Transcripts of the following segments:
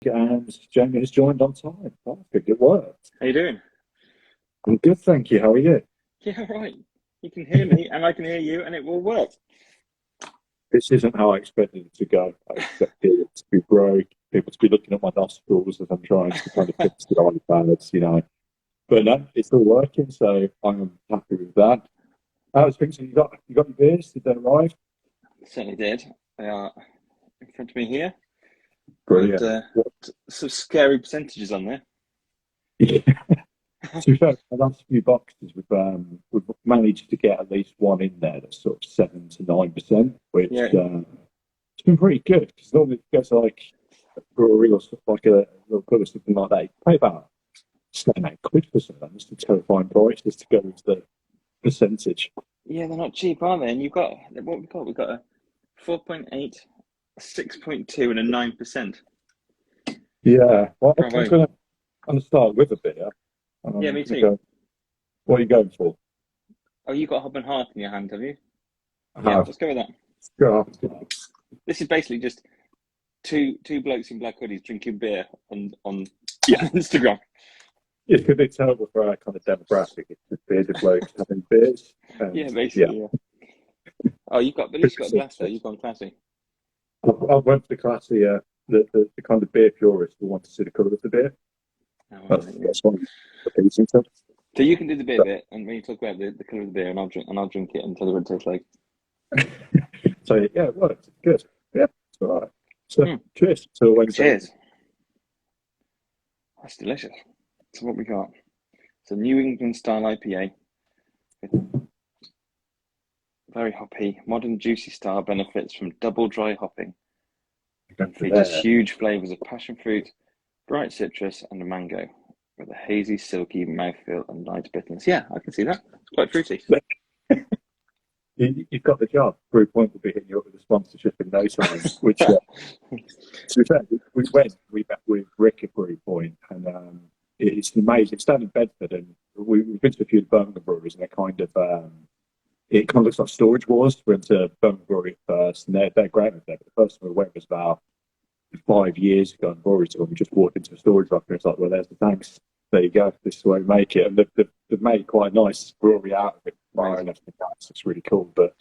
and Jamie has joined on time. Perfect, it worked. How you doing? I'm good, thank you. How are you? Yeah, right. You can hear me and I can hear you and it will work. This isn't how I expected it to go. I expected it to be broke, people to be looking at my nostrils as I'm trying to kind of fix the iPads. But no, it's all working, so I'm happy with that. How's things? You got your beers? Did they arrive? Certainly did. They are in front of me here. And Brilliant. some scary percentages on there. Yeah. To be fair, the last few boxes we've managed to get at least one in there that's sort of 7 to 9%, which Yeah. it's been pretty good because normally it goes like a brewery or stuff like a little pub or something like that. You pay about £8 for something. It's a terrifying price just to go with the percentage. Yeah, they're not cheap, are they? And you've got what we got? We've got a 4.8, a 6.2, and a 9%. Yeah, well, Bravo. I'm gonna start with a beer. Yeah, me too. What are you going for? Oh, you got Hop and Hearth in your hand, have you? I Yeah, have. let's go with that. Go. This is basically just two blokes in black hoodies drinking beer on Yeah. Instagram. It could be terrible for our kind of demographic. It's just bearded blokes having beers. Yeah, basically, yeah. Oh, at least you've got a glass there. You've gone classy. I went for the classy, the kind of beer purist who want to see the colour of the beer. Oh, That's one appeasing to. So you can do the beer bit, and when you talk about the colour of the beer, and I'll drink it and tell you what it tastes like. So yeah, it worked. It's good. Yeah, it's all right. So cheers to Wednesday. Cheers. That's delicious. So what we got? It's a New England style IPA. Very hoppy, modern juicy style benefits from double dry hopping. And features huge flavours of passion fruit, bright citrus, and mango, with a hazy, silky mouthfeel and light bitterness. Yeah, I can see that. It's quite fruity. You've got the job. Brewpoint will be hitting you up with a sponsorship in no time. Which, to be fair, we met with Rick at Brewpoint, and it's amazing. It's down in Bedford, and we've been to a few Birmingham breweries, and it kind of looks like Storage Wars. We went to Birmingham Brewery first, and they're great with that. But the first time we went was about 5 years ago in brewery tour. We just walked into a storage locker, and it's like, well, there's the tanks. There you go. This is where we make it, and they've made quite a nice brewery out of it. It's really cool. But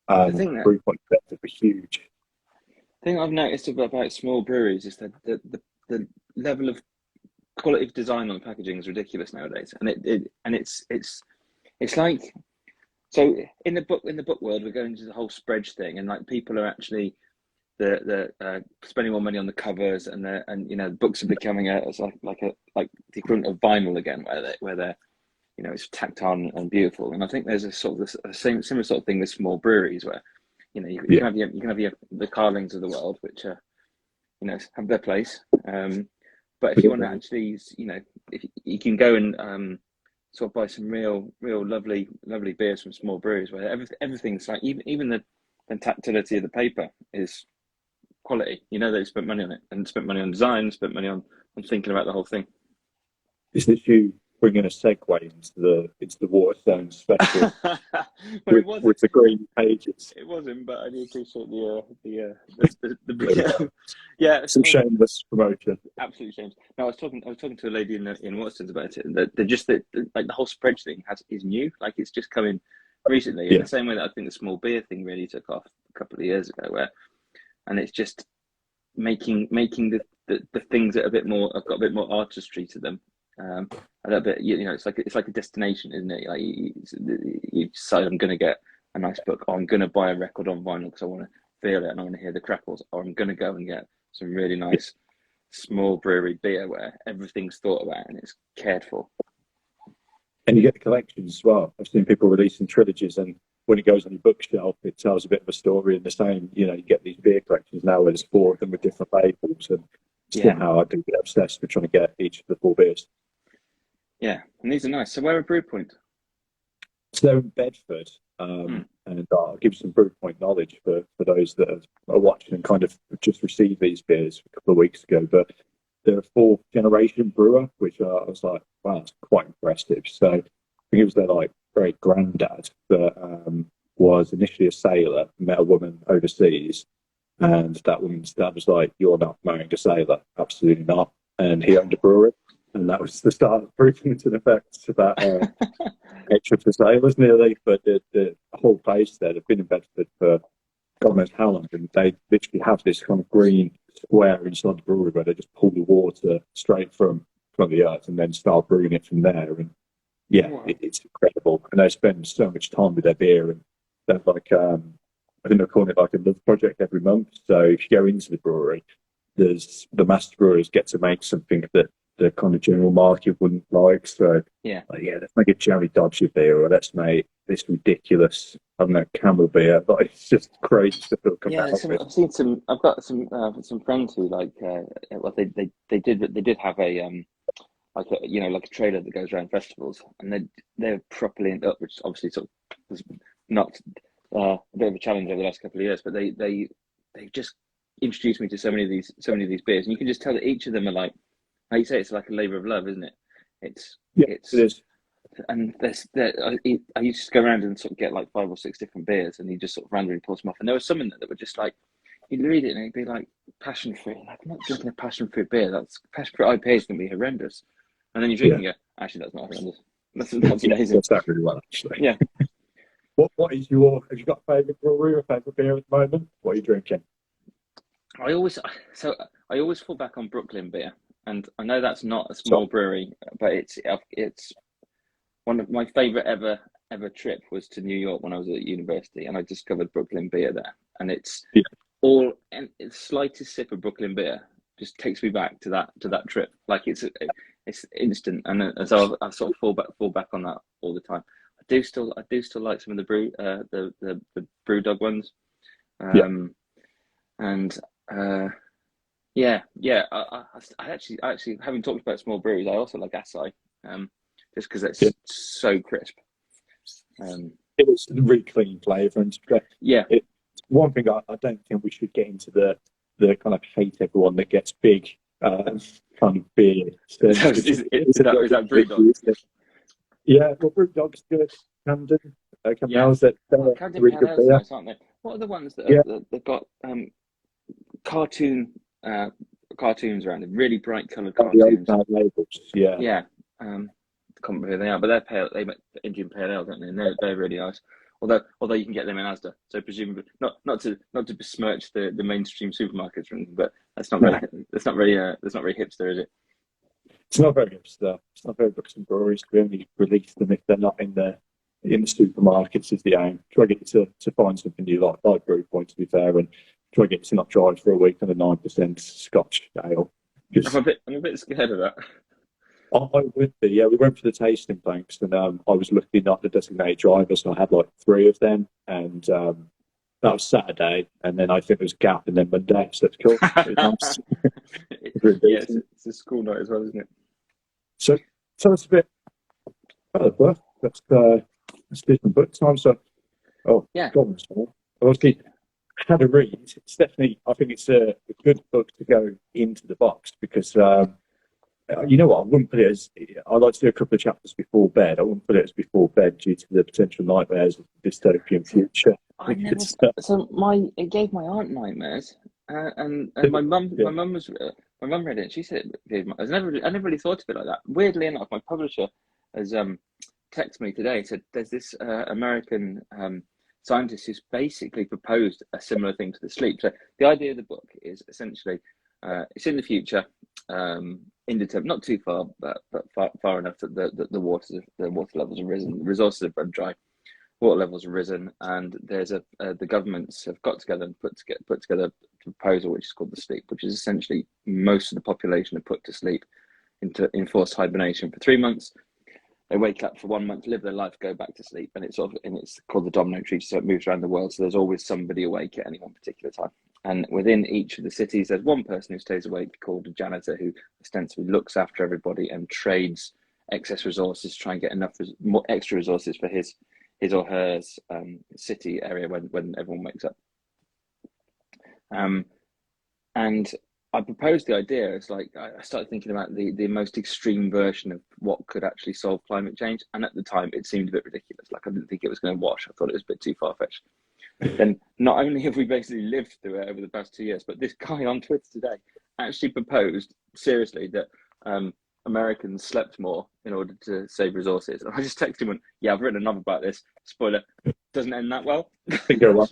Brewpoint Bedford were huge. The thing I've noticed about small breweries is that the level of quality of design on the packaging is ridiculous nowadays, and it's like, so in the book world we're going to the whole spread thing, and like people are actually the spending more money on the covers, and the books are becoming like the equivalent of vinyl again, where they're it's tactile and beautiful. And I think there's a similar sort of thing with small breweries where you can have the Carlings of the world, which are have their place. But if you want to actually, if you can go and sort of buy some real lovely beers from small breweries where everything's like, even the tactility of the paper is quality. They spent money on it, and spent money on design, spent money on thinking about the whole thing. Is this you bringing a segue into the Waterstone special with the green pages? It wasn't, but I do appreciate the yeah. Some shameless promotion. Absolutely shameless. No, I was talking to a lady in Waterstones about it. That they're just like the whole spread thing is new. Like it's just coming recently. In the same way that I think the small beer thing really took off a couple of years ago, and it's just making the things that have got a bit more artistry to them. A little bit, it's like a destination, isn't it? Like you decide, I'm going to get a nice book, or I'm going to buy a record on vinyl because I want to feel it and I want to hear the crackles, or I'm going to go and get some really nice small brewery beer where everything's thought about and it's cared for. And you get the collections as well. I've seen people releasing trilogies, and when it goes on your bookshelf, it tells a bit of a story. And the same, you get these beer collections now where there's 4 of them with different labels, and somehow I do get obsessed with trying to get each of the 4 beers. Yeah, and these are nice. So where are Brewpoint? So they're in Bedford, and I'll give some Brewpoint knowledge for those that are watching and kind of just received these beers a couple of weeks ago. But they're a 4th generation brewer, which I was like, wow, that's quite impressive. So I think it was their great granddad that was initially a sailor, met a woman overseas, and that woman's dad was like, "You're not marrying a sailor. Have absolutely not. And he owned a brewery, and that was the start of proving to the facts about extra for sale, was nearly. But the whole place there, they've been in Bedford for God knows how long, and they literally have this kind of green square inside the brewery where they just pull the water straight from the earth and then start brewing it from there. And yeah, Wow. it's incredible. And they spend so much time with their beer, and they're like, I think they're calling it like a love project every month. So if you go into the brewery, there's the master brewers get to make something that the kind of general market wouldn't like. So Yeah. like, yeah, let's make a Jerry Dodgy beer, or let's make this ridiculous, I don't know, camel beer. But it's just crazy stuff that'll come out of it. I've seen some. I've got some friends who like. Well, they did have a like a like a trailer that goes around festivals, and they're properly in up, which obviously sort of was not a bit of a challenge over the last couple of years. But they just introduced me to so many of these beers, and you can just tell that each of them are like you say, it's like a labour of love, isn't it? It's It is. And I used to go around and sort of get like 5 or 6 different beers, and he just sort of randomly pulls them off. And there was some in there that were just like, you'd read it and it'd be like passion fruit. Like, I'm not drinking a passion fruit beer. That's passion fruit IPA is going to be horrendous. And then you drink and go, actually, that's not horrendous. That's amazing. That's that really well, actually. Yeah. What is have you got a favourite brewery or favourite beer at the moment? What are you drinking? I always fall back on Brooklyn beer, and I know that's not a small brewery, but it's one of my favourite ever trip was to New York when I was at university, and I discovered Brooklyn beer there, and it's the slightest sip of Brooklyn beer just takes me back to that trip. Like it's instant, and so I sort of fall back on that all the time. I do still like some of the brew dog ones, and I actually having talked about small breweries, I also like Assai, just because it's so crisp. It was a really clean flavour, and it's one thing I don't think we should get into the kind of hate everyone that gets big kind of beer. Is that Brewdog? Yeah, well, Brewdog's good. Camden, Camden's that Camden really good beer. nice, aren't they? What are the ones that they've got cartoons around them, really bright coloured cartoons? The labels, yeah. I can't remember who they are, but they're pale. They make Indian pale ale, don't they? And they're really nice. Although you can get them in Asda, so presumably not to besmirch the mainstream supermarkets or anything, but that's not very hipster, is it? It's not very hipster. It's not very books and breweries to only release them if they're not in the supermarkets is the aim. Try to get you to find something you like Brew Point, to be fair, and try to get you to not drive for a week on a 9% Scotch ale. I'm a bit scared of that. I would be, yeah. We went for the tasting thanks, and I was lucky not the designated driver, so I had like 3 of them, and that was Saturday, and then I think it was Gap, and then Monday, so that's cool. It's a school night as well, isn't it? So it's a bit. Let's do some book time. So, God, obviously had a read. It's definitely. I think it's a good book to go into the box because. You know what? I wouldn't put it as. I like to do a couple of chapters before bed. I wouldn't put it as before bed due to the potential nightmares of the dystopian future. It gave my aunt nightmares, and my mum read it. And she said I never really thought of it like that. Weirdly enough, my publisher has texted me today. Said there's this American scientist who's basically proposed a similar thing to the sleep. So the idea of the book is essentially it's in the future. Indeterminate, not too far, but far enough that the water levels have risen, the resources have run dry, water levels have risen, and there's the governments have got together and put together a proposal which is called the sleep, which is essentially most of the population are put to sleep into enforced hibernation for 3 months. They wake up for 1 month, live their life, go back to sleep, and it's called the domino tree, so it moves around the world. So there's always somebody awake at any one particular time. And within each of the cities, there's one person who stays awake called a janitor who ostensibly looks after everybody and trades excess resources, try and get more extra resources for his or her city area when everyone wakes up. And I proposed the idea. It's like I started thinking about the most extreme version of what could actually solve climate change. And at the time, it seemed a bit ridiculous. Like I didn't think it was going to wash. I thought it was a bit too far-fetched. Then not only have we basically lived through it over the past 2 years, but this guy on Twitter today actually proposed seriously that Americans slept more in order to save resources. And I just texted him, yeah, I've written a novel about this. Spoiler, doesn't end that well. Go on.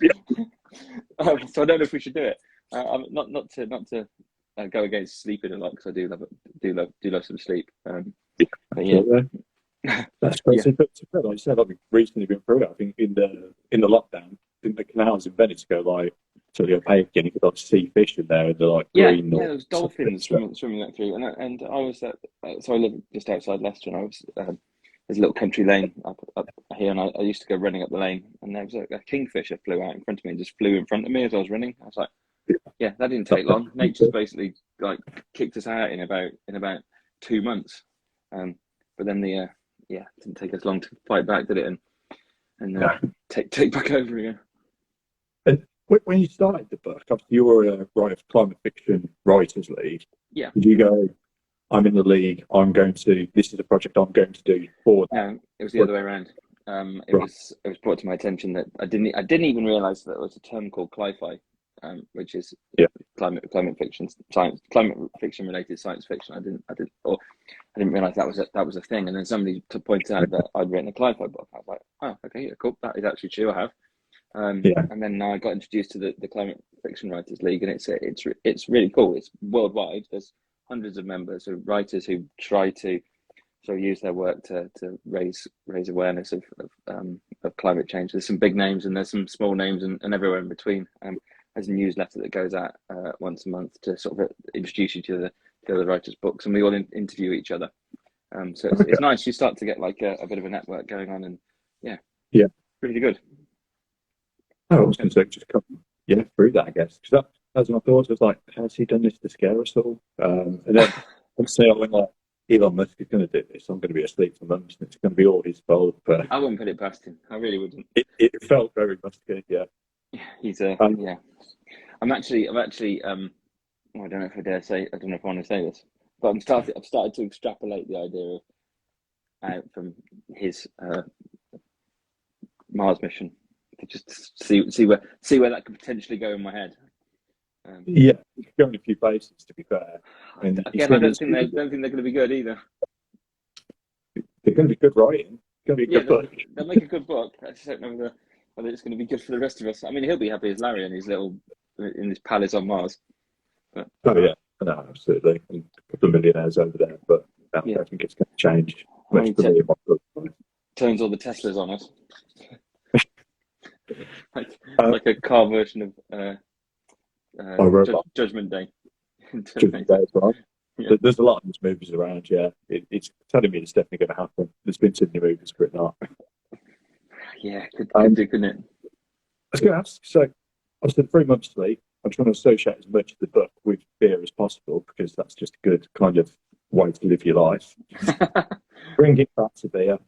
So I don't know if we should do it. Not to go against sleeping a lot, because I do love some sleep. But yeah. That's crazy. But like I said, I've recently been through it. I think in the lockdown, I think the canals in Venice go like totally opaque, and you could like see fish in there, and they're like green. Yeah, there was dolphins swimming that through, and I was so I live just outside Leicester, and I was there's a little country lane up here, and I used to go running up the lane, and there was a kingfisher flew out in front of me and just flew in front of me as I was running. I was like, yeah, that didn't take long. Nature's basically like kicked us out in about 2 months, but then it didn't take us long to fight back, did it? And take back over again. And when you started the book, obviously you were a writer for Climate Fiction Writers League. Yeah. Did you go, I'm in the league, this is a project I'm going to do for that? No, it was the other way around. It was brought to my attention that I didn't even realise that there was a term called cli-fi, which is climate fiction related science fiction. I didn't realise that was a thing. And then somebody pointed out that I'd written a cli-fi book. I was like, oh, okay, yeah, cool. That is actually true. I have. And then I got introduced to the Climate Fiction Writers League, and it's really cool. It's worldwide. There's hundreds of members, of writers who try to use their work to raise awareness of climate change. There's some big names and there's some small names and everywhere in between. There's a newsletter that goes out once a month to sort of introduce you to the other writers' books, and we all interview each other. So it's nice. You start to get like a bit of a network going on, and really good. I was going to say, just come through that, I guess, because that was my thoughts. I was like, has he done this to scare us all? And then obviously I went like, Elon Musk is going to do this. I'm going to be asleep for months, and it's going to be all his fault. But I wouldn't put it past him. I really wouldn't. It felt very Musk, yeah. He's I'm actually. I don't know if I dare say. I don't know if I want to say this, but I've started to extrapolate the idea of from his Mars mission to just see where that could potentially go in my head. You could go in a few places, to be fair. Again, I don't think they're going to be good either. They're going to be good writing. It's going to be a good book. They'll make a good book. I just don't know whether it's going to be good for the rest of us. I mean, he'll be happy as Larry in his palace on Mars. But, no, absolutely. And a couple of millionaires over there, but I think it's going to change. Turns all the Teslas on us. like a car version of Judgment Day. Judgment Day as well. Yeah. There's a lot of these movies around, It's telling me it's definitely going to happen. There's been too many movies for it not. Yeah, could do, couldn't it? I was going to ask, so obviously the 3 months sleep, I'm trying to associate as much of the book with beer as possible, because that's just a good kind of way to live your life. Bring it back to beer.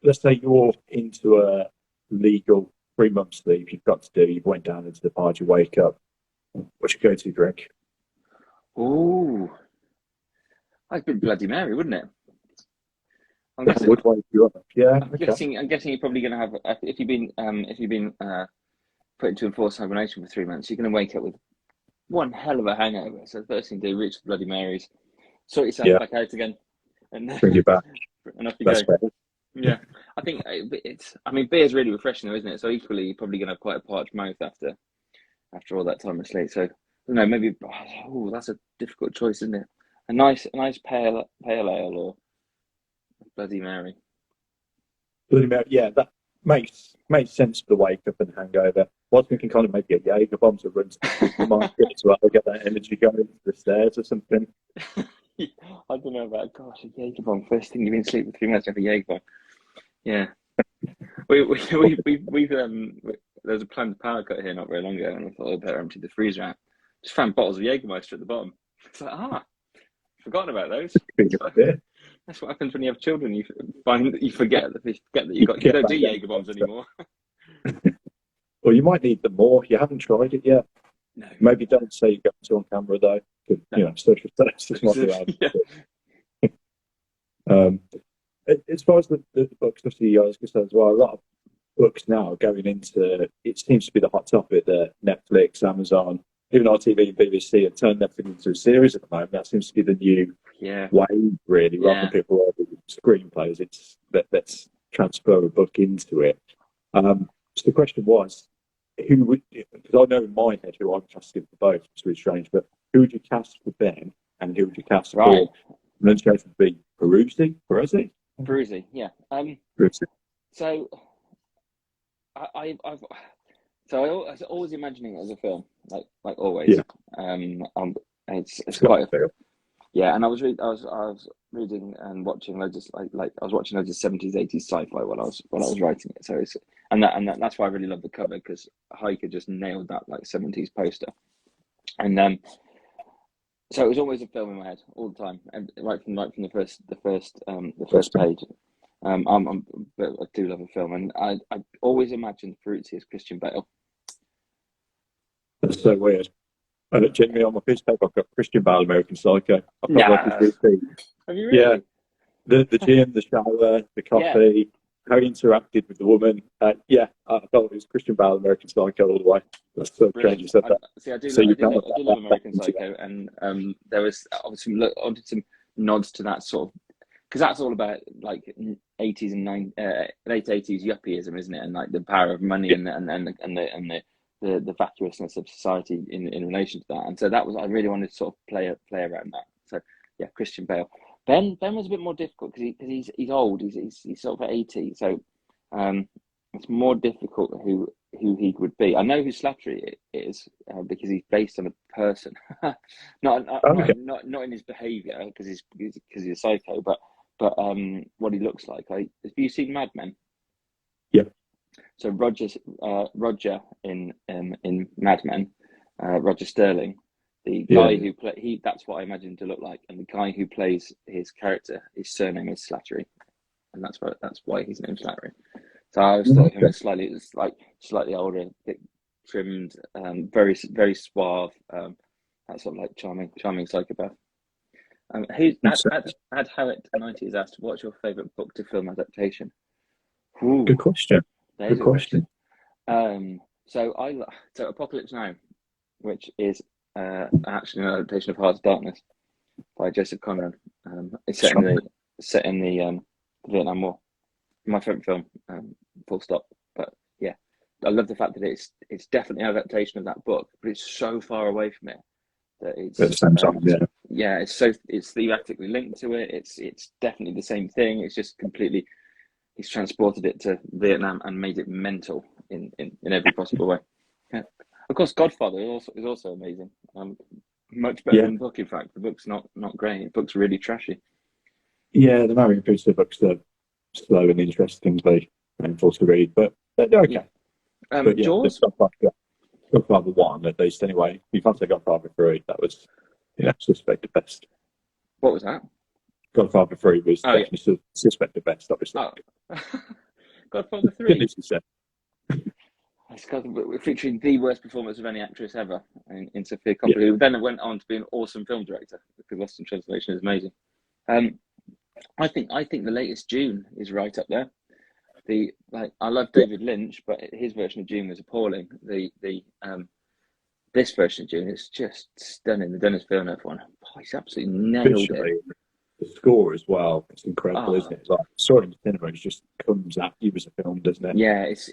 Let's say you're into a legal 3 months sleep, you've got to do, you went down into the pod, you wake up. What's your go-to drink? Oh, I'd be Bloody Mary, wouldn't it? I'm guessing, would wake you up. Yeah. I'm guessing you're probably going to have, if you've been put into enforced hibernation for 3 months, you're going to wake up with one hell of a hangover. So the first thing to do, reach for Bloody Marys, sort yourself back out again, and bring you back. And off you go. Fair. Yeah, I think beer's really refreshing, though, isn't it? So equally, you're probably going to have quite a parched mouth after all that time of sleep. So, I don't know, maybe that's a difficult choice, isn't it? A nice pale ale or Bloody Mary. Bloody Mary, yeah, that makes sense for the wake up and hangover. I was thinking kind of maybe a Jaeger bomb to run to the supermarket as well, get that energy going to the stairs or something. I don't know about a Jaeger bomb. First thing you've been asleep for 3 months, you have a Jaeger bomb. Yeah, we've there was a planned power cut here not very long ago, and I thought I'd better empty the freezer out. Just found bottles of Jägermeister at the bottom. It's like, forgotten about those. That's what happens when you have children. You forget that you don't do Jaeger bombs anymore. Well, you might need them more. You haven't tried it yet. No. Maybe don't say you go to on camera though. No. Social status is not allowed. As far as the books, obviously, I was going to say as well, a lot of books now are going into, it seems to be the hot topic, the Netflix, Amazon, even RTV and BBC have turned everything into a series at the moment. That seems to be the new wave, really, rather than people writing screenplays. It's let's transfer a book into it. So the question was, who would, because I know in my head who I'm casting for both, it's really strange, but who would you cast for Ben and who would you cast for pronunciation would be Peruzzi, yeah. Peruzzi. So I was always imagining it as a film, like always. It's quite a film. Yeah, and I was reading and watching loads of I was watching loads of 70s, 80s sci-fi while I was writing it. So it's that's why I really love the cover, because Heike just nailed that 70s poster. And so it was always a film in my head all the time, and right from the first page. But I do love a film, and I always imagined Peruzzi as Christian Bale. That's so weird. Genuinely, on my piece of paper, I've got Christian Bale, American Psycho. I've got Have you really? Yeah, the gym, the shower, the coffee, how he interacted with the woman. I thought it was Christian Bale, American Psycho all the way. That's so strange you said that. I do love American Psycho, and there was obviously some nods to that sort of, because that's all about 80s and late 80s yuppieism, isn't it? And the power of money and the vacuousness of society in relation to that. And so that was, I really wanted to sort of play around that. So yeah, Christian Bale. Ben was a bit more difficult because he's old. He's sort of 80. So it's more difficult who he would be. I know who Slattery is because he's based on a person, not in his behaviour because he's a psycho, but what he looks like. Have you seen Mad Men? Yeah. So Roger in Mad Men, Roger Sterling, the guy who that's what I imagined to look like, and the guy who plays his character, his surname is Slattery, and that's why he's named Slattery. So I always thought of him as slightly older, bit trimmed, very very suave, that sort of charming psychopath. Who's Ad Howard 90 has asked, what's your favourite book to film adaptation? Ooh, good question. Good question. So Apocalypse Now, which is actually an adaptation of Heart of Darkness by Joseph Conrad. It's set in the Vietnam War. My favourite film, full stop. But yeah, I love the fact that it's definitely an adaptation of that book, but it's so far away from it that it's at the same time. It's thematically linked to it. It's definitely the same thing. It's just completely. He's transported it to Vietnam and made it mental in every possible way. Yeah. Of course, Godfather is also amazing. Much better than the book. In fact, the book's not great. The book's really trashy. Yeah, the Marion Puzo books are slow and interestingly painful to read, but they're okay. But Jaws. Godfather 1, at least, anyway. You can't say Godfather 3. That was, suspect at best. What was that? Godfather 3 was definitely suspect at best, obviously. Oh. Godfather 3? It's featuring the worst performance of any actress ever in Sophia Coppola, who then went on to be an awesome film director, because Lost in Translation is amazing. I think the latest Dune is right up there. I love David Lynch, but his version of Dune was appalling. This version of Dune is just stunning. The Denis Villeneuve one, he's absolutely nailed it. The score as well, it's incredible, isn't it? It's like saw it in the cinema, it just comes at you as a film, doesn't it? Yeah, it's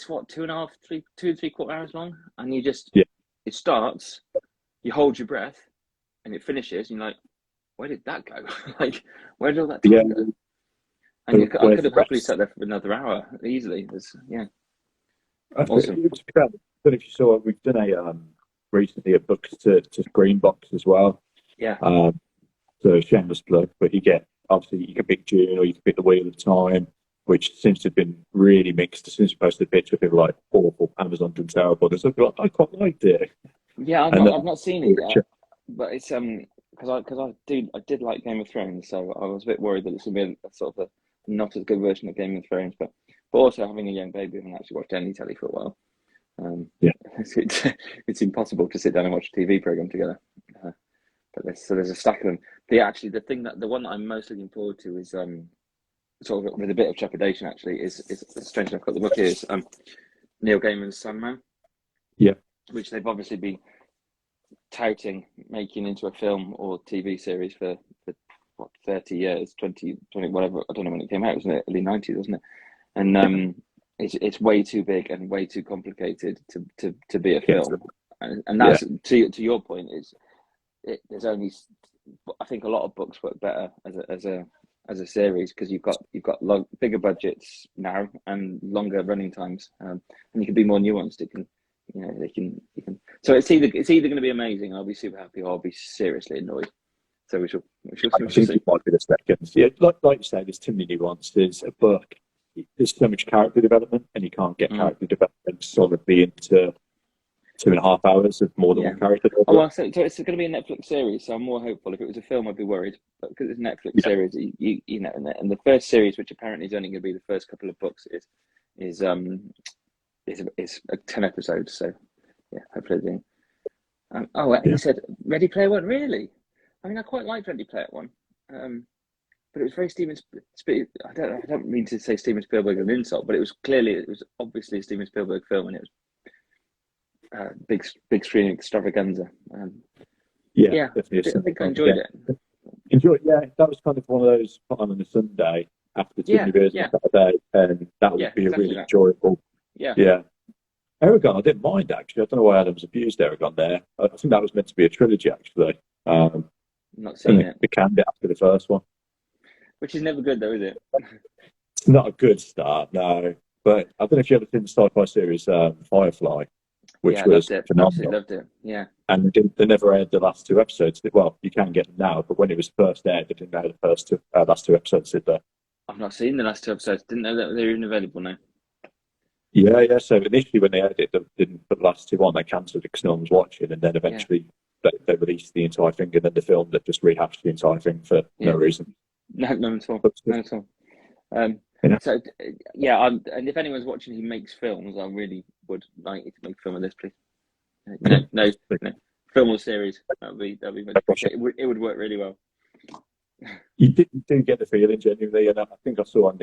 what 2 and 3/4 hours long, and you just it starts, you hold your breath, and it finishes, and you're like, where did that go? Where did all that time go? And I could have happily sat there for another hour easily. Awesome. I don't know if you saw, we've done recently a book to Greenbox as well. Yeah. So shameless plug, but you can pick June or you can pick The Wheel of Time, which seems to have been really mixed. As soon as you posted a picture, people were like, awful, Amazon done terrible. There's something like, I quite liked it. Yeah, I've not seen it yet, but it's because I did like Game of Thrones, so I was a bit worried that it's going to be a sort of a not as good version of Game of Thrones, but also having a young baby, I haven't actually watched any telly for a while. It's impossible to sit down and watch a TV program together. But there's a stack of them. The one that I'm most looking forward to is sort of with a bit of trepidation actually is strange enough. I've got the book here. Is Neil Gaiman's Sandman. Yeah. which they've obviously been touting making into a film or TV series for what, 30 years, 20, whatever. I don't know when it came out. It was in the early 90s, wasn't it? And it's way too big and way too complicated to be a film. And that's to your point. There's only, I think a lot of books work better as a series because you've got bigger budgets now and longer running times, and you can be more nuanced. It can, they can. So it's either going to be amazing, and I'll be super happy, or I'll be seriously annoyed. So we shall I think see. it might be the second. Yeah, like you say, there's too many nuances. A book, there's so much character development, and you can't get character development solidly into 2.5 hours of more than one character. Oh, well, so it's going to be a Netflix series, so I'm more hopeful. If it was a film, I'd be worried, but because it's a Netflix series, you know, and the first series, which apparently is only going to be the first couple of books, is 10 episodes. So yeah, hopefully. He said Ready Player One. Really? I mean, I quite liked Ready Player One, but it was very Steven. I don't mean to say Steven Spielberg an insult, but it was obviously a Steven Spielberg film, and it was big screen extravaganza. Definitely. I think I enjoyed it. That was kind of one of those put on a Sunday after too many beers on Saturday, and that would be really enjoyable. Yeah. Aragon, I didn't mind actually. I don't know why Adams abused Aragon there. I think that was meant to be a trilogy actually. Not seen it. They canned it after the first one, which is never good though, is it? It's not a good start, no. But I don't know if you ever seen the sci-fi series Firefly, which was phenomenal. Absolutely loved it. Yeah. And they never aired the last 2 episodes. Well, you can get them now, but when it was first aired, they didn't air the last 2 episodes, did they? I've not seen the last 2 episodes. Didn't know that they're even available now. Yeah. So initially, when they aired it, they didn't put the last 2 on. They cancelled it because no one was watching, and then eventually they released the entire thing, and then the film that just rehashed the entire thing for no reason. No, none at all. None at all. So and if anyone's watching who makes films, I really would like you to make a film of this, please. No. Film or series. That'd be much appreciated. It would work really well. You do get the feeling genuinely, and I think I saw on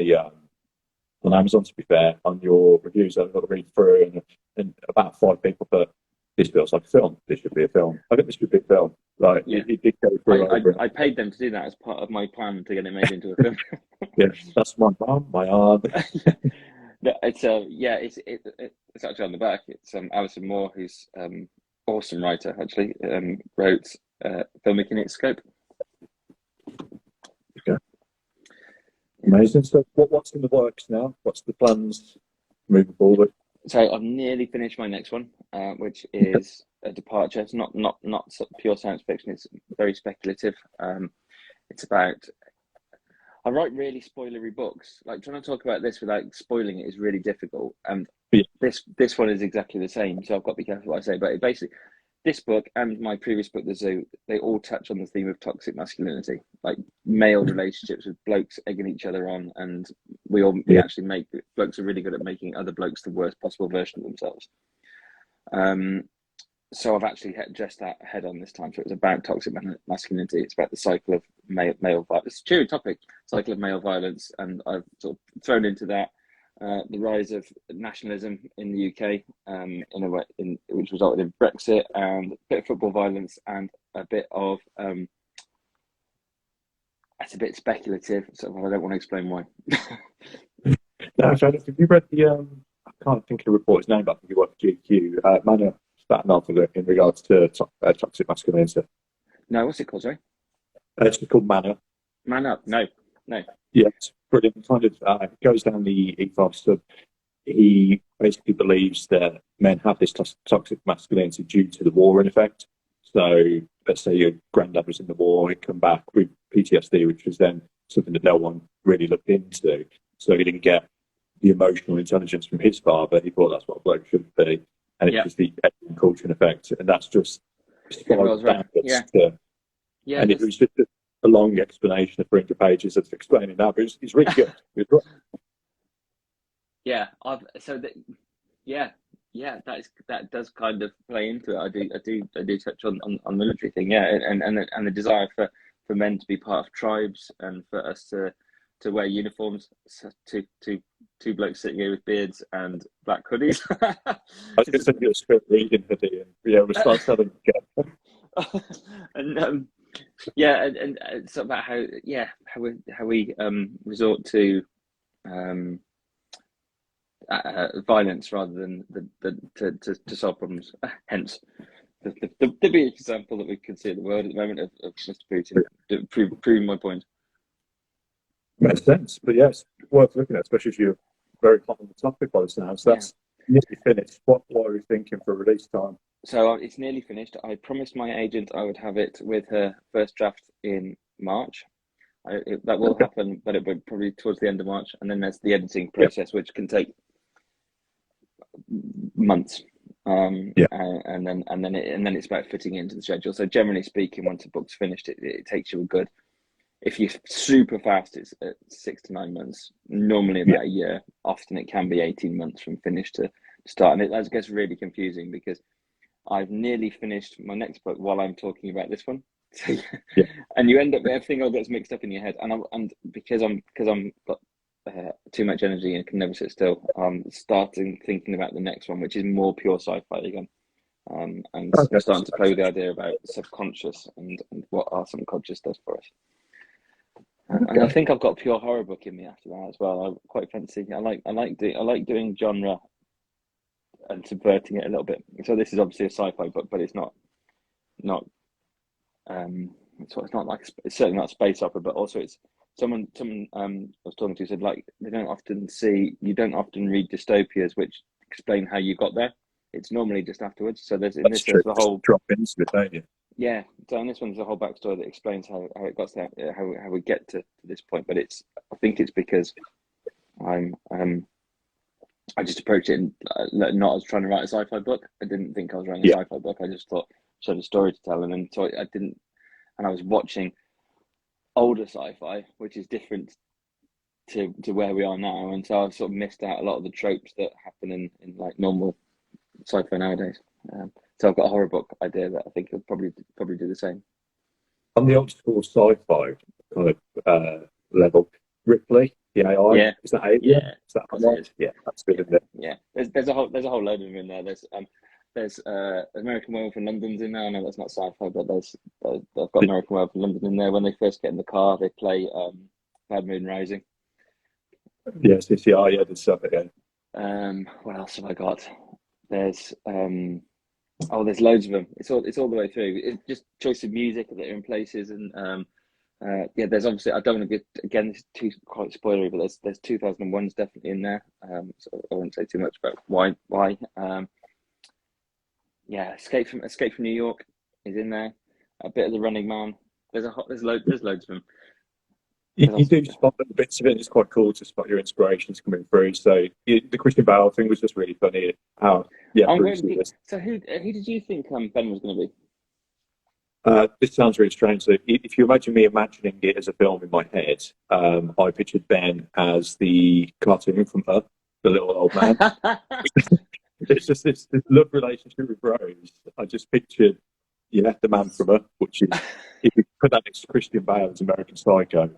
Amazon, to be fair, on your reviews, I've got to read through, and about 5 people put, this feels like a film. This should be a film. I think this should be a film. Like, it did go through. I paid them to do that as part of my plan to get it made into a film. That's my mum, my aunt. It's actually on the back. It's Alison Moore, who's awesome writer, actually, wrote Filmmaking at Scope. Okay. Amazing. So what's in the works now? What's the plans moving forward? So I've nearly finished my next one, which is a departure. It's not pure science fiction. It's very speculative. It's about. I write really spoilery books. Like, trying to talk about this without spoiling it is really difficult. And this one is exactly the same. So I've got to be careful what I say. But basically, this book and my previous book, The Zoo, they all touch on the theme of toxic masculinity, like male relationships with blokes egging each other on, and we actually make blokes are really good at making other blokes the worst possible version of themselves. So I've actually addressed that head on this time. So it's about toxic masculinity. It's about the cycle of male violence. It's a cheery topic, cycle of male violence, and I've sort of thrown into that the rise of nationalism in the UK, in a way, which resulted in Brexit, and a bit of football violence, and a bit of it's a bit speculative. So I don't want to explain why. No, so have you read the? I can't think of the reporter's name, but I think you worked for GQ. Manor. That an article in regards to toxic masculinity. No, what's it called? Sorry, it's called Manor. Man Up. No. Yeah, it's brilliant. Kind of goes down the ethos of, he basically believes that men have this toxic masculinity due to the war, in effect. So let's say your granddad was in the war, he'd come back with PTSD, which was then something that no one really looked into. So he didn't get the emotional intelligence from his father. He thought that's what a bloke should be. And it's just the culture and effect, and that's just right. And it was just a long explanation of 300 pages of explaining that, but it's really good. That does kind of play into it. I do touch on the military thing, and the desire for men to be part of tribes, and for us to to wear uniforms, so two blokes sitting here with beards and black hoodies. I was going to send you a script reading hoodie, and yeah, we'll start selling again. And yeah, and it's about how we resort to violence rather than to solve problems. Hence, the big example that we can see in the world at the moment of Mr. Putin proving my point. Makes sense, but yes, worth looking at, especially if you're very hot on the topic by the sound. So that's nearly finished. What are we thinking for release time? So it's nearly finished. I promised my agent I would have it with her first draft in March. That will happen, but it will probably towards the end of March, and then there's the editing process, which can take months. And then it's about fitting it into the schedule. So generally speaking, once a book's finished, it takes you a good. If you're super fast, it's 6 to 9 months. Normally about a year. Often it can be 18 months from finish to start, and that gets really confusing because I've nearly finished my next book while I'm talking about this one. And you end up with everything all gets mixed up in your head, and because I'm got too much energy and can never sit still, I'm starting thinking about the next one, which is more pure sci-fi again. And I'm starting to play with the idea about subconscious and what our subconscious does for us. And I think I've got a pure horror book in me after that as well. I quite fancy. I like doing genre and subverting it a little bit. So this is obviously a sci-fi book, but it's not. It's not like, it's certainly not a space opera, but also it's someone I was talking to said, like, you don't often read dystopias which explain how you got there. It's normally just afterwards. So there's the whole drop into it, don't you? Yeah, so in this one, there's a whole backstory that explains how it got there, how we get to this point. But I think it's because I just approached it not as trying to write a sci-fi book. I didn't think I was writing a sci-fi book. I just thought I had a story to tell, and then so I didn't. And I was watching older sci-fi, which is different to where we are now, and so I've sort of missed out a lot of the tropes that happen in like normal sci-fi nowadays. So I've got a horror book idea that I think will probably do the same. On the old school sci-fi kind of level, Ripley, the AI, is that Alien? Yeah, is that right? Yeah, that's good, isn't it? Yeah, there's a whole load of them in there. There's American Werewolf in London's in there. I know that's not sci-fi, but I've got American Werewolf in London in there. When they first get in the car, they play Bad Moon Rising. Yes, CCR, yeah, there's stuff again. What else have I got? There's there's loads of them. It's all the way through. It's just choice of music that are in places, and there's obviously, I don't want to get, again, this is quite spoilery, but there's 2001's definitely in there. So I won't say too much about why. Escape from New York is in there. A bit of The Running Man. There's loads of them. You do spot little bits of it. It's quite cool to spot your inspirations coming through. So the Christian Bale thing was just really funny. So who did you think Ben was going to be? This sounds really strange. So if you imagine me imagining it as a film in my head, I pictured Ben as the cartoon from Up, the little old man. It's just this love relationship with Rose. I just pictured, the man from Up, which is, if you put that next to Christian Bale's American Psycho,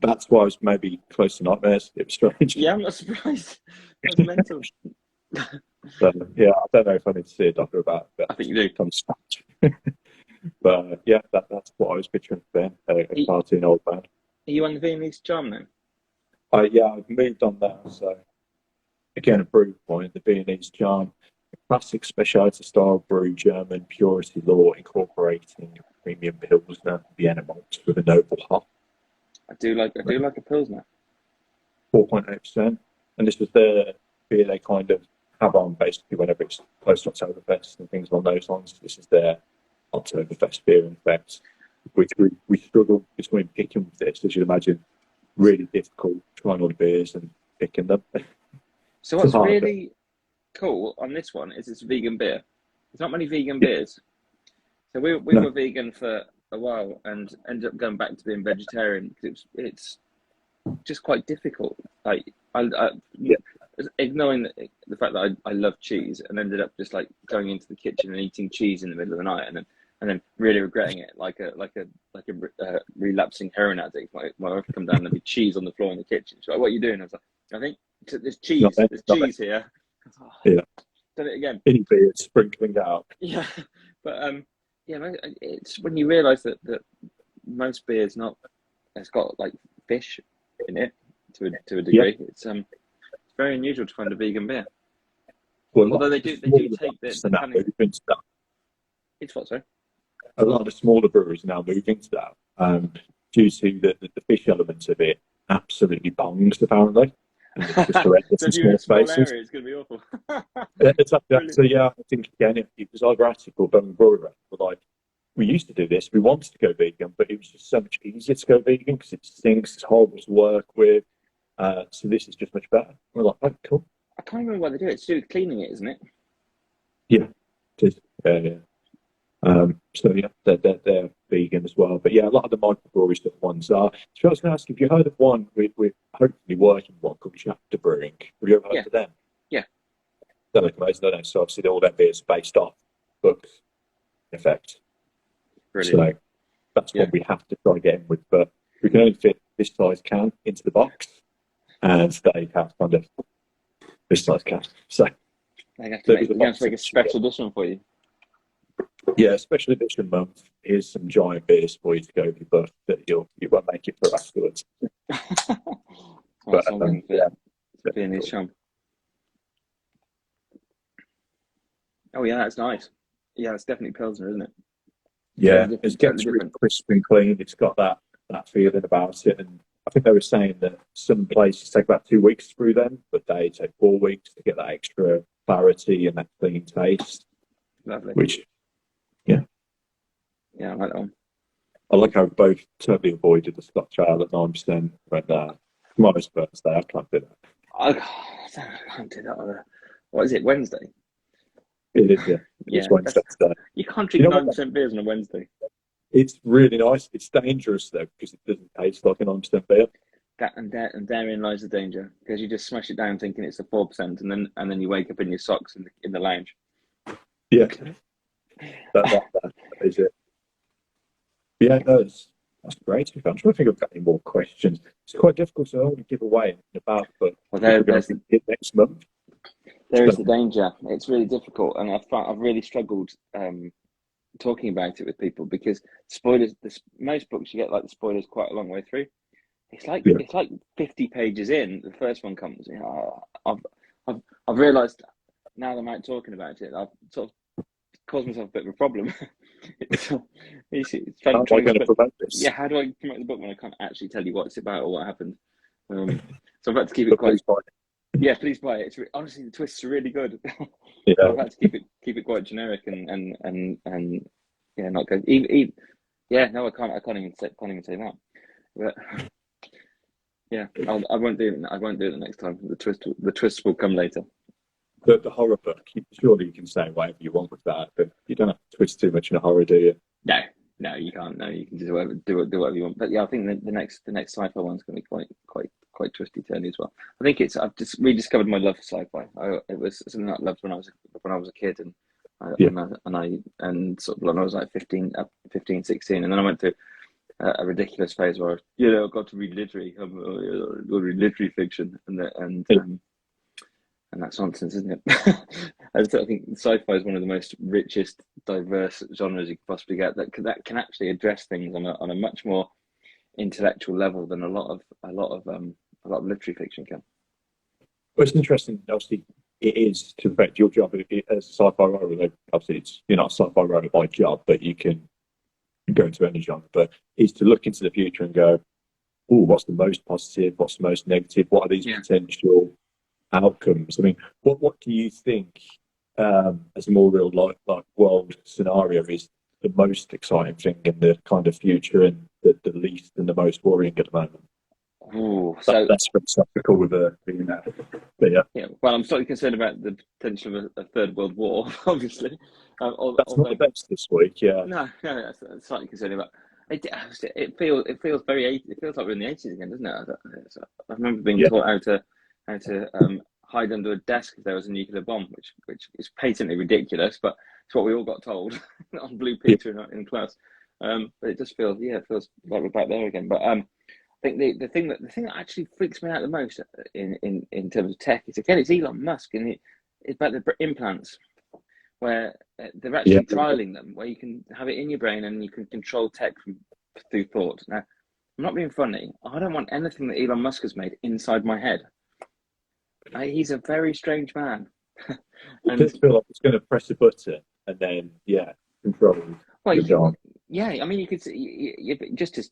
that's why I was maybe close to Nightmares. It was strange. Yeah, I'm not surprised. That's mental. So, I don't know if I need to see a doctor about it. I think you do. But that's what I was picturing then, a cartoon old man. Are you on the Viennese Charm then? I've moved on now. So, again, a brew point, the Viennese Charm, a classic specialty style brew, German purity law, incorporating premium Pilsner, Vienna malts with a noble hop. I do like a Pilsner. 4.8%. And this was the beer they kind of have on basically whenever it's close to Oktoberfest and things along those lines. This is their Oktoberfest beer, in fact, which we struggle between picking with this, as you'd imagine. Really difficult trying all the beers and picking them. So what's really cool on this one is it's vegan beer. There's not many vegan beers. So we were vegan for a while and ended up going back to being vegetarian because it's just quite difficult. Like ignoring the fact that I love cheese, and ended up just like going into the kitchen and eating cheese in the middle of the night, and then and then really regretting it, like a relapsing heroin addict. My wife would come down and there'd be cheese on the floor in the kitchen. She's like, "What are you doing?" I was like, "I think there's Not cheese. then, There's not then. cheese here." I was like, "Oh, Yeah. done it again." Any beer sprinkling out. Yeah, but yeah, it's when you realise that most beer's not. It's got like fish in it to a Yeah. degree. It's very unusual to find a vegan beer. Well, Although they do take the now tannin. moving to that. It's what, sorry? A lot of the smaller breweries are now moving to that, due to the fish elements of it. Absolutely bongs, apparently. And it's just horrendous So in if you're in small a small spaces. area, it's going to be awful. It's like that. Brilliant. So yeah, I think again, it was either Attic or Birmingham Brewery Rep were like, we used to do this. We wanted to go vegan, but it was just so much easier to go vegan because it stinks. It's horrible to work with. So this is just much better. We're like, oh, cool. I can't remember why they do it. It's to do with cleaning it, isn't it? Yeah, it is. Yeah. So yeah, they're vegan as well. But yeah, a lot of the microbrewery stuff ones are. So I was going to ask, have you heard of one? We're hopefully working on one called Chapter Brewing. Have you ever heard of them? Yeah. They're like amazing, don't they? So obviously all their beers are based off books, in effect. Brilliant. So that's what we have to try and get in with. But we can only fit this size can into the box, and they have kind of this size can. So They have to make a special edition for you. yeah, special edition month. Here's some giant beers for you to go with your book that you won't make it for afterwards. But being his chum. Oh yeah, that's nice. Yeah, it's definitely Pilsner, isn't it? Yeah, it gets really crisp and clean. It's got that feeling about it. And I think they were saying that some places take about 2 weeks to brew them, but they take 4 weeks to get that extra clarity and that clean taste. Lovely. Which, yeah, I like that one. I like how we both totally avoided the Scotch ale at 9%. But tomorrow's birthday, I can't do that. I can't do that on what is it, Wednesday? It is, yeah. It's Wednesday today. You can't drink 9% beers on a Wednesday. It's really nice. It's dangerous though because it doesn't taste like a 9% beer. And therein lies the danger, because you just smash it down thinking it's a 4%, and then you wake up in your socks in the lounge. Yeah, that is it. Yeah, that's great. I'm trying to think if I've got any more questions. It's quite difficult, so I don't want to give away about, but there's next month. There is the danger. It's really difficult, and I've really struggled talking about it with people, because spoilers. Most books you get like the spoilers quite a long way through. It's like 50 pages in. The first one comes. I've realised now that I'm out talking about it, I've sort of caused myself a bit of a problem. How am I going to promote this? Yeah, how do I promote the book when I can't actually tell you what it's about or what happened? So I've had to keep it quite. Yeah, please buy it. It's honestly, the twists are really good. Yeah. I've had to keep it quite generic and yeah, not good. Yeah, no, I can't even say that. But yeah, I won't do it. I won't do it the next time. The twist will come later. The horror book, surely you can say whatever you want with that, but you don't have to twist too much in a horror, do you? No, you can't. No, you can do whatever you want. But yeah, I think the next sci-fi one's going to be quite twisty turny as well. I think I've just rediscovered my love for sci-fi. It was something I loved when I was a kid, and sort of when I was like 15, 16, and then I went through a ridiculous phase where I got to read literary fiction, and that's nonsense, isn't it? I think sci-fi is one of the most richest, diverse genres you could possibly get. That can actually address things on a much more intellectual level than a lot of literary fiction can. Well, it's interesting. Obviously, it is to affect your job as a sci-fi writer. Obviously, you're not a sci-fi writer by job, but you can go into any genre. But it's to look into the future and go, "Oh, what's the most positive? What's the most negative? What are these potential outcomes?" I mean, what do you think as a more real life world scenario is the most exciting thing in the kind of future, and the least and the most worrying at the moment? Ooh, that's philosophical with yeah. Well, I'm slightly concerned about the potential of a third world war, obviously. That's not the best this week, yeah. No, that's slightly concerned about. It feels like we're in the 80s again, doesn't it? I remember being taught how to hide under a desk if there was a nuclear bomb, which is patently ridiculous, but it's what we all got told on Blue Peter in class. But it just feels, it feels like we're back there again. But I think the thing that actually freaks me out the most in terms of tech is, again, it's Elon Musk, and it's about the implants, where they're actually trialing them, where you can have it in your brain and you can control tech through thought. Now, I'm not being funny. I don't want anything that Elon Musk has made inside my head. He's a very strange man. It does feel like it's going to press a button and then, control. Well, I mean, you could see just the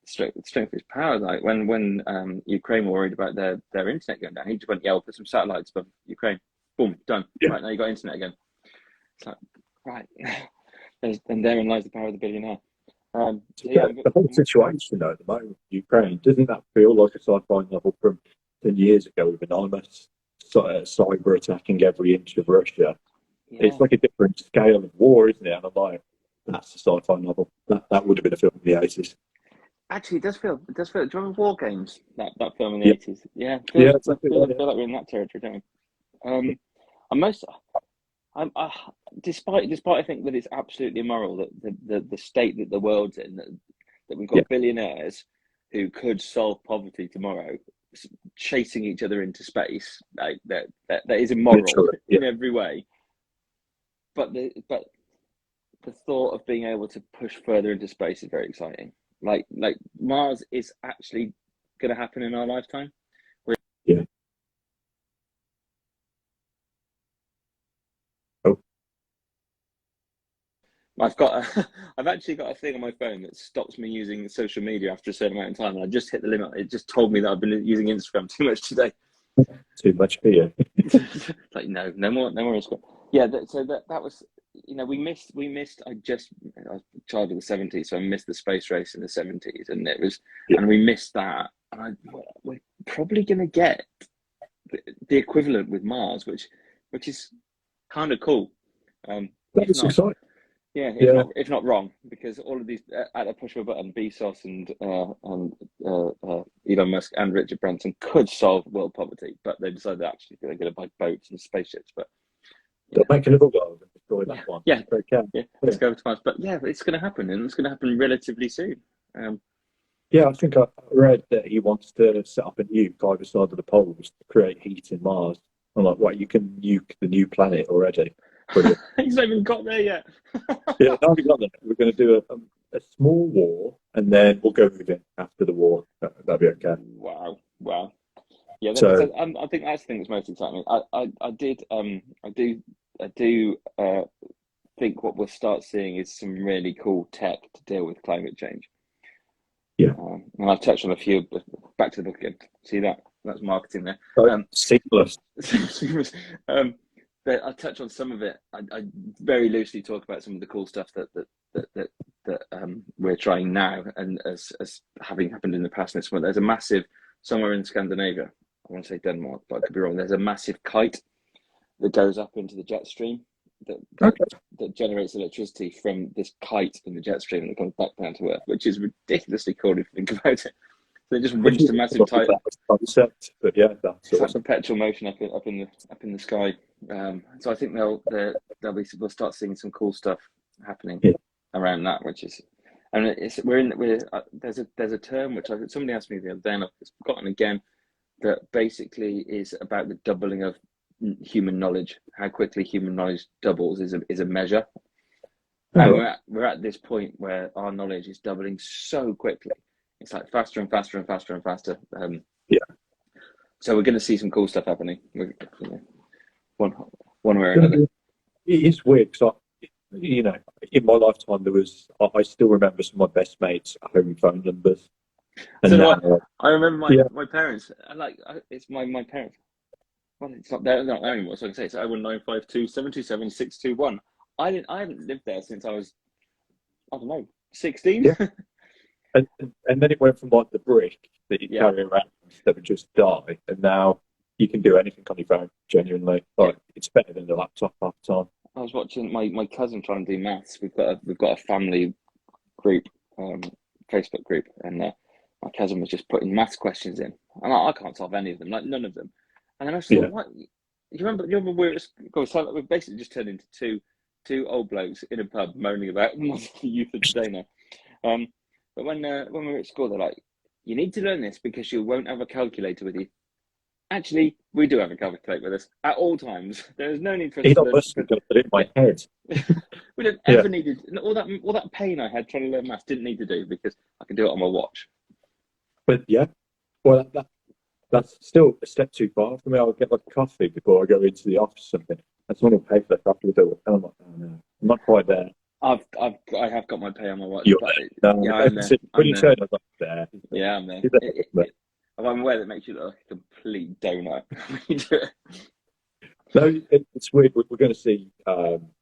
strength of his power. Like when Ukraine were worried about their internet going down, he just went, we'll put some satellites above Ukraine. Boom, done. Yeah. Right, now you got internet again. It's like, right. And therein lies the power of the billionaire. The whole situation, though, at the moment, Ukraine, doesn't that feel like a sci-fi novel from 10 years ago with anonymous cyber attacking every inch of Russia? Yeah. It's like a different scale of war, isn't it? And I'm like, that's a sci-fi novel. That would have been a film in the 80s. Actually, it does feel. Do you remember War Games? That film in the 80s? Yeah. I feel like we're in that territory, don't we? Despite I think that it's absolutely immoral that the state that the world's in, that we've got billionaires who could solve poverty tomorrow, chasing each other into space, like that is immoral in every way. But the thought of being able to push further into space is very exciting. Like Mars is actually going to happen in our lifetime. I've actually got a thing on my phone that stops me using social media after a certain amount of time, and I just hit the limit. It just told me that I've been using Instagram too much today. Too much for you. Like no more Instagram. Yeah, so that was, we missed. I was a child of the 70s, so I missed the space race in the 70s, and it was, and we missed that. And we're probably going to get the equivalent with Mars, which is kind of cool. That's exciting. Yeah, if not wrong, because all of these at a push of a button, Bezos and Elon Musk and Richard Branson could solve world poverty, but they decided actually they're going to buy boats and spaceships. But they'll make another world and destroy that one. Yeah, let's go to Mars. But it's going to happen, and it's going to happen relatively soon. I think I read that he wants to set up a nuke either side of the poles to create heat in Mars. I'm like, what? You can nuke the new planet already? Brilliant. He's not even got there yet. No, we've got that. We're going to do a small war, and then we'll go moving after the war. That'll be okay. Wow. Yeah, I think that's the thing that's most exciting. I do think what we'll start seeing is some really cool tech to deal with climate change. Yeah. And I've touched on a few. Back to the book again. See that? That's marketing there. Seamless. But I touch on some of it. I very loosely talk about some of the cool stuff that we're trying now, and as having happened in the past. There's a massive, somewhere in Scandinavia, I want to say Denmark, but I could be wrong. There's a massive kite that goes up into the jet stream that generates electricity from this kite in the jet stream, and it comes back down to Earth, which is ridiculously cool if you think about it. So they just rinsed a massive tidal concept, but that's awesome. Like perpetual motion up in the sky. So I think we'll start seeing some cool stuff happening around that, which is, and there's a term which somebody asked me the other day, and I've forgotten again, that basically is about the doubling of human knowledge. How quickly human knowledge doubles is a measure. And we're at this point where our knowledge is doubling so quickly. It's like faster and faster and faster and faster. So we're going to see some cool stuff happening. One way or another. It is weird because in my lifetime I still remember some of my best mates' home phone numbers. And I remember my parents. It's my parents. Well, it's not there anymore, so I can say it's 01952 727 621. I haven't lived there since I was, 16. Yeah. And then it went from like the brick that you carry around that would just die, and now you can do anything on your phone. Genuinely, it's better than the laptop half the time. I was watching my cousin trying to do maths. We've got a family group, Facebook group, and my cousin was just putting maths questions in, and I can't solve any of them, like none of them. And then I just Yeah. thought, what? You remember we we've basically just turned into two old blokes in a pub moaning about the youth of today now. But when we were at school, they're like, you need to learn this because you won't have a calculator with you. Actually, we do have a calculator with us at all times. There is no need for us to Elon learn. Musk has got to put it in my head. We don't Yeah. ever needed all that pain I had trying to learn maths. Didn't need to do because I can do it on my watch. But yeah, well, that's still a step too far for me. I'll get like a coffee before I go into the office or something. And someone will pay for the coffee with it. And I'm like, oh, no, I'm not quite there. I have got my pay on my watch. You're But there. No, yeah, I'm there. when you said, I was like, there. Yeah, I'm there. You're there. I'm aware that makes you look like a complete donut when you do it. No, it's weird. We're going to see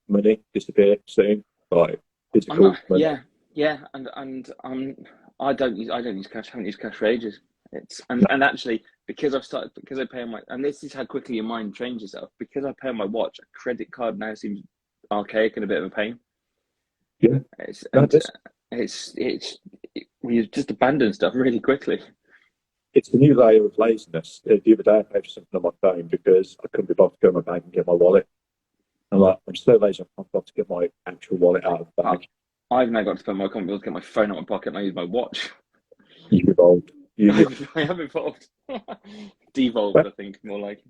money disappear soon. Like physical money. Yeah, and I don't use cash. I haven't used cash for ages. And actually because I pay on my, and this is how quickly your mind trains yourself. Because I pay on my watch, a credit card now seems archaic and a bit of a pain. Yeah, we just abandon stuff really quickly. It's the new layer of laziness. The other day I paid for something on my phone because I couldn't be bothered to go to my bank and get my wallet. I'm so lazy, I can't bother to get my actual wallet out of the bag. I've now got to spend my confidence to get my phone out of my pocket and I use my watch. You've evolved. I have evolved. Devolved, I think, more like.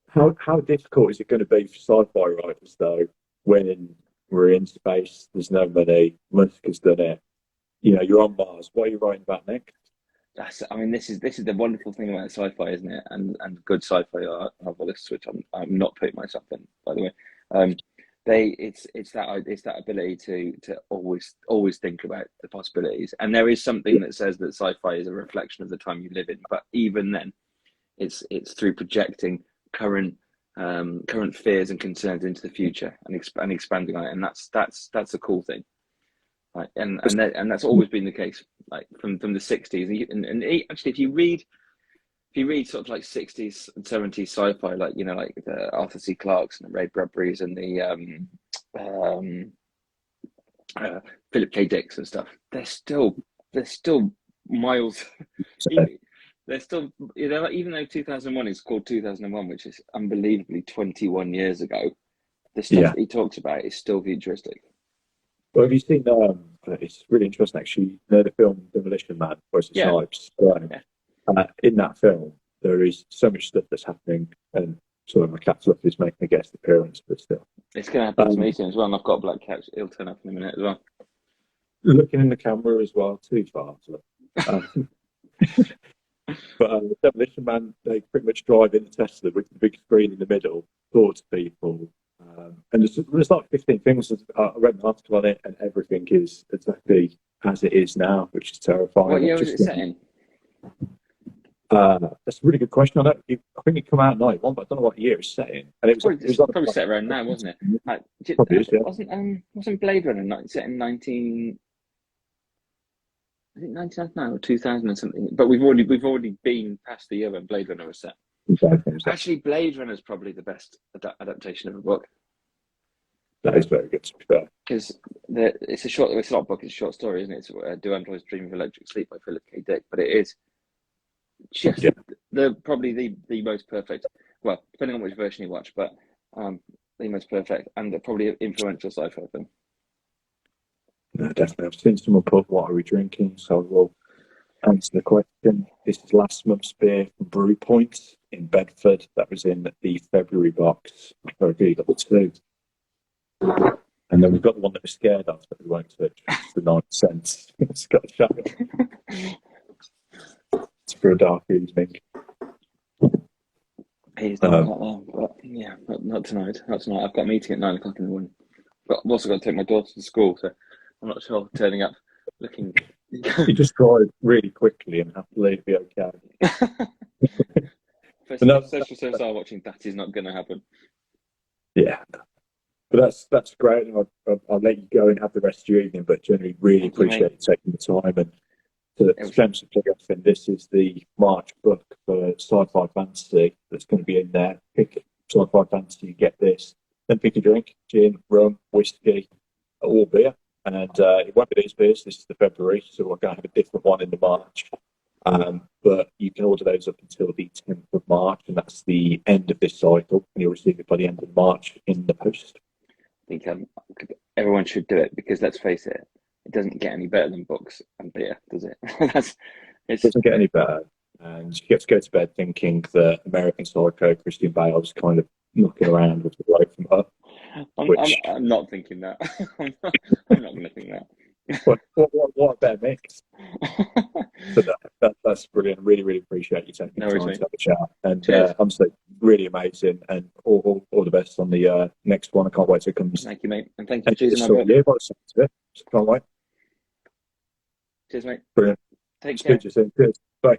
How difficult is it going to be for sci-fi writers, though, when we're in space, there's no money, Musk has done it, you're on Mars, what are you writing about next? This is the wonderful thing about sci-fi, isn't it? And good sci-fi novelists, which I'm not putting myself in, by the way. It's that ability to always think about the possibilities. And there is something that says that sci-fi is a reflection of the time you live in. But even then, it's through projecting current fears and concerns into the future and expanding on it. And that's a cool thing. Right, and that's always been the case, like from the 60s. And actually, if you read sort of like 60s and 70s sci-fi, like like the Arthur C. Clarke's and the Ray Bradbury's and the Philip K. Dick's and stuff, they're still miles. They're still, even though 2001 is called 2001, which is unbelievably 21 years ago, the stuff he talks about is still futuristic. Well, have you seen? It's really interesting, actually. The film Demolition Man, Wesley Snipes. In that film, there is so much stuff that's happening, and sort of my cat's luck is making a guest appearance, but still, it's going to happen to me soon as well. And I've got a black cat; he'll turn up in a minute as well. Looking in the camera as well, too far. But Demolition Man, they pretty much drive in the Tesla with the big screen in the middle, talk to people. And there's like 15 things. I read an article on it, and everything is exactly as it is now, which is terrifying. What year was it set in? That's a really good question. I think it came out in 91, but I don't know what year it's set in. And it was probably set around now, wasn't it? Wasn't Blade Runner set in 1999 or 2000 or something? But we've already been past the year when Blade Runner was set. Actually, Blade Runner is probably the best adaptation of a book. That is very good, to be fair. Because it's not a book, it's a short story, isn't it? It's Do Androids Dream of Electric Sleep by Philip K. Dick. But it is just probably the most perfect, well, depending on which version you watch, but the most perfect and probably influential sci-fi film. No, definitely. I've seen someone put, what are we drinking? So we'll answer the question. This is last month's beer from Brew Point in Bedford. That was in the February box. I've got 2. And then we've got the one that we're scared of, but we won't touch. It's the 9 cents. It's got a shadow. It's for a dark evening. He's not but yeah, not tonight. Not tonight. I've got a meeting at 9 o'clock in the morning. But I've also got to take my daughter to school, so I'm not sure turning up looking. You just drive really quickly and happily it'll be okay. Social service are watching. That is not going to happen. Yeah, but that's great. I'll let you go and have the rest of your evening. But generally, really appreciate you taking the time and to spend some time. This is the March book for sci-fi fantasy that's going to be in there. Pick sci-fi fantasy, get this. Then pick a drink: gin, rum, whiskey, or beer. And it won't be these beers. This is the February, so we're going to have a different one in the March. But you can order those up until the 10th of March, and that's the end of this cycle, and you'll receive it by the end of March in the post. I think everyone should do it, because let's face it, it doesn't get any better than books and beer, does it? It doesn't get any better. And you get to go to bed thinking that American Psycho Christian Bale was kind of knocking around with the bloke from Up. I'm not thinking that. I'm not going to think that. What a better mix. So that's brilliant. Really, really appreciate you taking the time to have a chat. And honestly, really amazing. And all the best on the next one. I can't wait till it comes. Thank you, mate. And thank you for choosing my book. Yeah, by the sounds of it. Can't wait. Cheers, mate. Brilliant. Take care. Speak to you soon. Cheers. Bye.